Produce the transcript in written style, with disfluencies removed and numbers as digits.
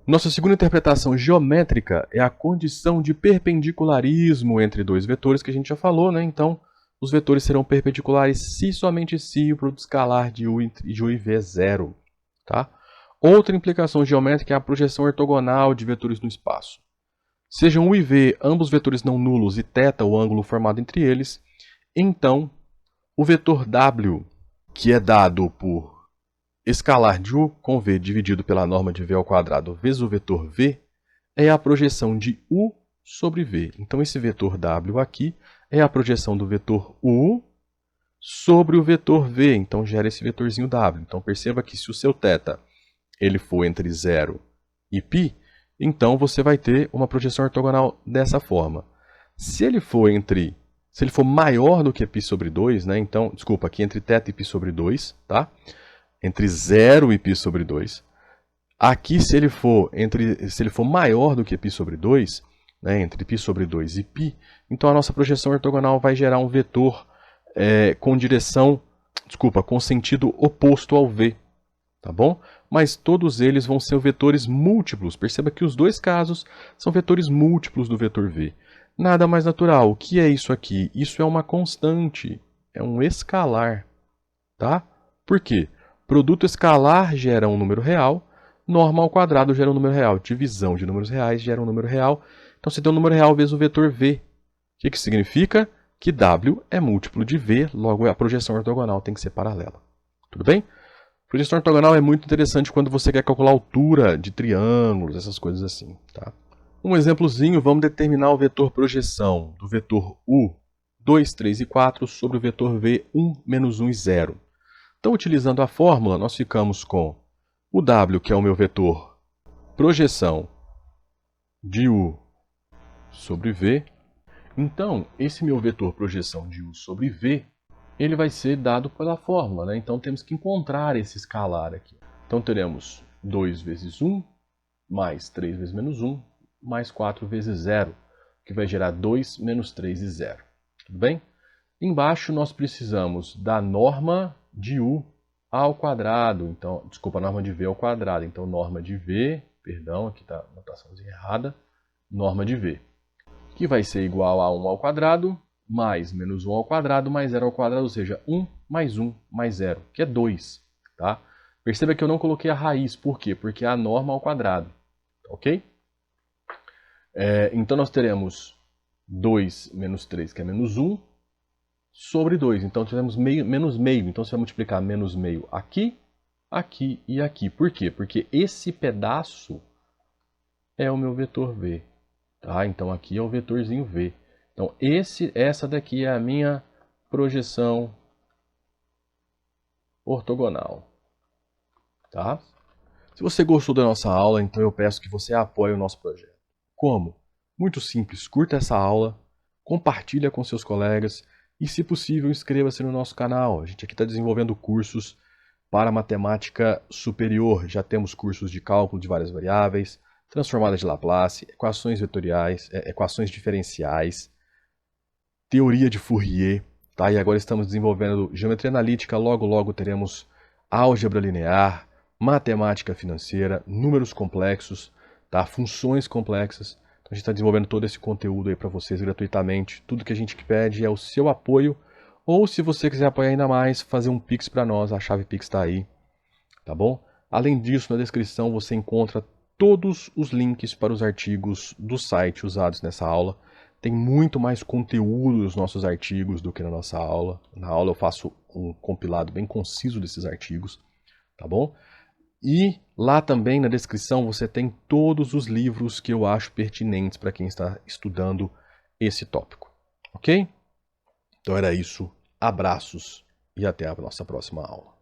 Nossa segunda interpretação geométrica é a condição de perpendicularismo entre dois vetores que a gente já falou, né? Então, os vetores serão perpendiculares se somente se o produto escalar de U e V é zero. Tá? Outra implicação geométrica é a projeção ortogonal de vetores no espaço. Sejam U e V ambos vetores não nulos e θ o ângulo formado entre eles, então o vetor W, que é dado por escalar de U com V dividido pela norma de V ao quadrado vezes o vetor V, é a projeção de U sobre V. Então esse vetor W aqui é a projeção do vetor U sobre o vetor V, então gera esse vetorzinho W. Então perceba que se o seu θ ele for entre 0 e π, então você vai ter uma projeção ortogonal dessa forma. Se ele for maior do que π sobre 2, né? Então, desculpa, aqui entre θ e π sobre 2, tá? Entre 0 e π sobre 2. Aqui, se ele for maior do que π sobre 2, né, entre π sobre 2 e π, então a nossa projeção ortogonal vai gerar um vetor com sentido oposto ao V, tá bom? Mas todos eles vão ser vetores múltiplos. Perceba que os dois casos são vetores múltiplos do vetor V. Nada mais natural. O que é isso aqui? Isso é uma constante, é um escalar, tá? Por quê? Produto escalar gera um número real, norma ao quadrado gera um número real, divisão de números reais gera um número real. Então você tem um número real vezes o vetor V. O que significa? Que W é múltiplo de V, logo a projeção ortogonal tem que ser paralela. Tudo bem? Projeção ortogonal é muito interessante quando você quer calcular a altura de triângulos, essas coisas assim. Tá? Um exemplozinho, vamos determinar o vetor projeção do vetor U, 2, 3 e 4 sobre o vetor V, 1, menos 1 e 0. Então, utilizando a fórmula, nós ficamos com o W, que é o meu vetor projeção de U sobre V. Então, esse meu vetor projeção de U sobre V, ele vai ser dado pela fórmula, né? Então temos que encontrar esse escalar aqui. Então teremos 2 vezes 1, mais 3 vezes menos 1, mais 4 vezes 0, que vai gerar 2 menos 3 e 0. Tudo bem? Embaixo nós precisamos da norma de U ao quadrado. Então, desculpa, a norma de V ao quadrado. Então, norma de V, perdão, aqui está a notaçãozinha errada, norma de V, que vai ser igual a 1 ao quadrado, mais menos 1 ao quadrado, mais 0 ao quadrado, ou seja, 1 mais 0, que é 2. Tá? Perceba que eu não coloquei a raiz, por quê? Porque é a norma ao quadrado. Ok? Então nós teremos 2 menos 3, que é menos 1, sobre 2. Então teremos menos meio. Então você vai multiplicar menos meio aqui, aqui e aqui. Por quê? Porque esse pedaço é o meu vetor V. Tá? Então aqui é o vetorzinho V. Então, essa daqui é a minha projeção ortogonal. Tá? Se você gostou da nossa aula, então eu peço que você apoie o nosso projeto. Como? Muito simples, curta essa aula, compartilha com seus colegas e, se possível, inscreva-se no nosso canal. A gente aqui está desenvolvendo cursos para matemática superior. Já temos cursos de cálculo de várias variáveis, transformadas de Laplace, equações vetoriais, equações diferenciais, teoria de Fourier, tá? E agora estamos desenvolvendo geometria analítica, logo teremos álgebra linear, matemática financeira, números complexos, tá? Funções complexas. Então a gente está desenvolvendo todo esse conteúdo aí para vocês gratuitamente. Tudo que a gente pede é o seu apoio, ou se você quiser apoiar ainda mais, fazer um Pix para nós, a chave Pix está aí, tá bom? Além disso, na descrição você encontra todos os links para os artigos do site usados nessa aula. Tem muito mais conteúdo nos nossos artigos do que na nossa aula. Na aula eu faço um compilado bem conciso desses artigos, tá bom? E lá também na descrição você tem todos os livros que eu acho pertinentes para quem está estudando esse tópico, ok? Então era isso, abraços e até a nossa próxima aula.